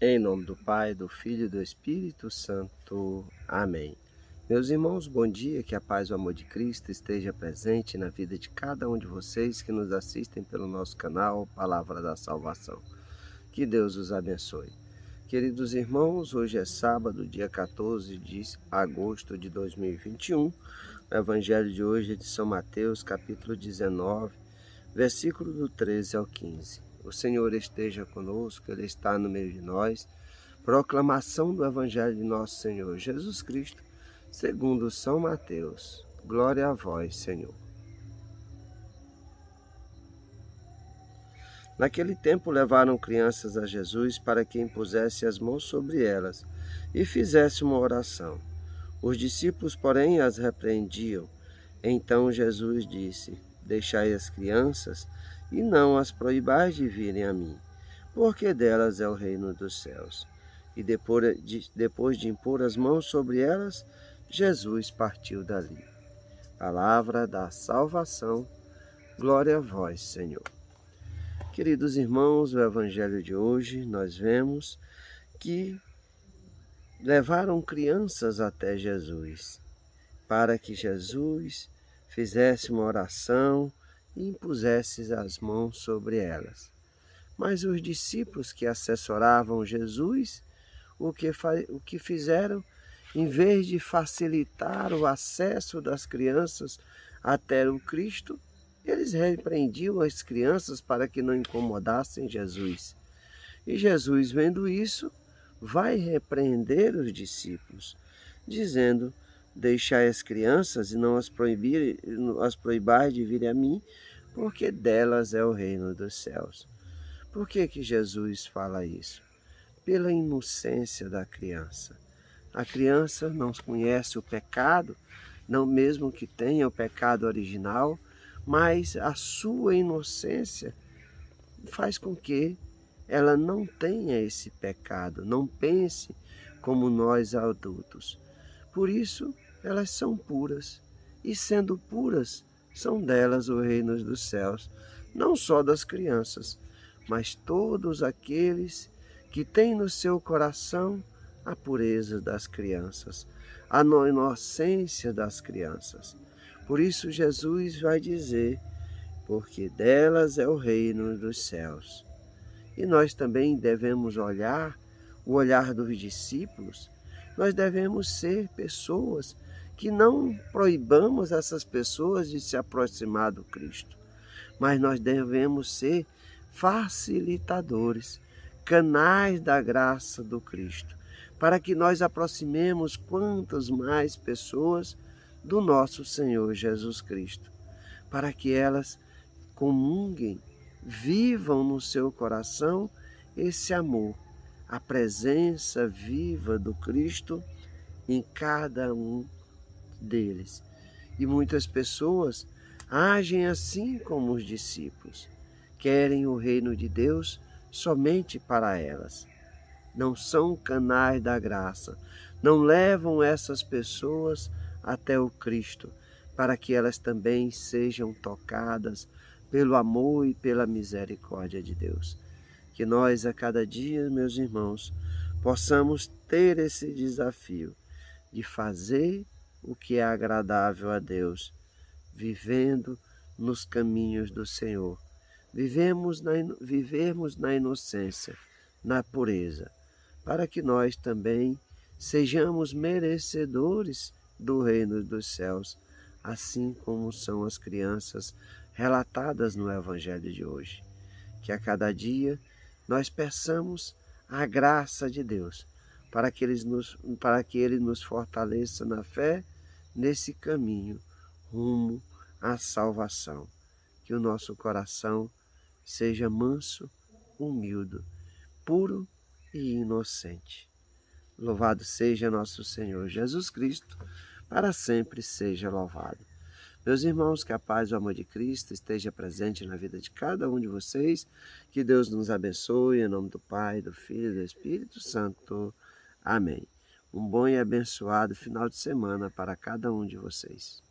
Em nome do Pai, do Filho e do Espírito Santo. Amém. Meus irmãos, bom dia, que a paz e o amor de Cristo esteja presente na vida de cada um de vocês que nos assistem pelo nosso canal Palavra da Salvação. Que Deus os abençoe. Queridos irmãos, hoje é sábado, dia 14 de agosto de 2021. O evangelho de hoje é de São Mateus, capítulo 19, versículo do 13 ao 15. O Senhor esteja conosco, Ele está no meio de nós. Proclamação do Evangelho de nosso Senhor Jesus Cristo, segundo São Mateus. Glória a vós, Senhor. Naquele tempo levaram crianças a Jesus para que impusesse as mãos sobre elas e fizesse uma oração. Os discípulos, porém, as repreendiam. Então Jesus disse: Deixai as crianças e não as proibais de virem a mim, porque delas é o reino dos céus. E depois de impor as mãos sobre elas, Jesus partiu dali. Palavra da salvação, glória a vós, Senhor. Queridos irmãos, o evangelho de hoje nós vemos que levaram crianças até Jesus, para que Jesus fizesse uma oração e impusesse as mãos sobre elas. Mas os discípulos que assessoravam Jesus, o que fizeram, em vez de facilitar o acesso das crianças até o Cristo, eles repreendiam as crianças para que não incomodassem Jesus. E Jesus, vendo isso, vai repreender os discípulos, dizendo: Deixai as crianças e não as proibais de virem a mim, porque delas é o reino dos céus. Por que Jesus fala isso? Pela inocência da criança. A criança não conhece o pecado, não mesmo que tenha o pecado original, mas a sua inocência faz com que ela não tenha esse pecado, não pense como nós adultos. Por isso, elas são puras, e sendo puras, são delas o reino dos céus, não só das crianças, mas todos aqueles que têm no seu coração a pureza das crianças, a inocência das crianças. Por isso Jesus vai dizer: porque delas é o reino dos céus. E nós também devemos olhar o olhar dos discípulos. Nós devemos ser pessoas que não proibamos essas pessoas de se aproximar do Cristo, mas nós devemos ser facilitadores, canais da graça do Cristo, para que nós aproximemos quantas mais pessoas do nosso Senhor Jesus Cristo, para que elas comunguem, vivam no seu coração esse amor, a presença viva do Cristo em cada um deles. E muitas pessoas agem assim como os discípulos, querem o reino de Deus somente para elas. Não são canais da graça, não levam essas pessoas até o Cristo, para que elas também sejam tocadas pelo amor e pela misericórdia de Deus. Que nós, a cada dia, meus irmãos, possamos ter esse desafio de fazer o que é agradável a Deus, vivendo nos caminhos do Senhor. Vivermos na inocência, na pureza, para que nós também sejamos merecedores do reino dos céus, assim como são as crianças relatadas no Evangelho de hoje. Que a cada dia nós peçamos a graça de Deus, para que Ele nos fortaleça na fé nesse caminho rumo à salvação. Que o nosso coração seja manso, humilde, puro e inocente. Louvado seja nosso Senhor Jesus Cristo, para sempre seja louvado. Meus irmãos, que a paz e o amor de Cristo esteja presente na vida de cada um de vocês. Que Deus nos abençoe, em nome do Pai, do Filho e do Espírito Santo. Amém. Um bom e abençoado final de semana para cada um de vocês.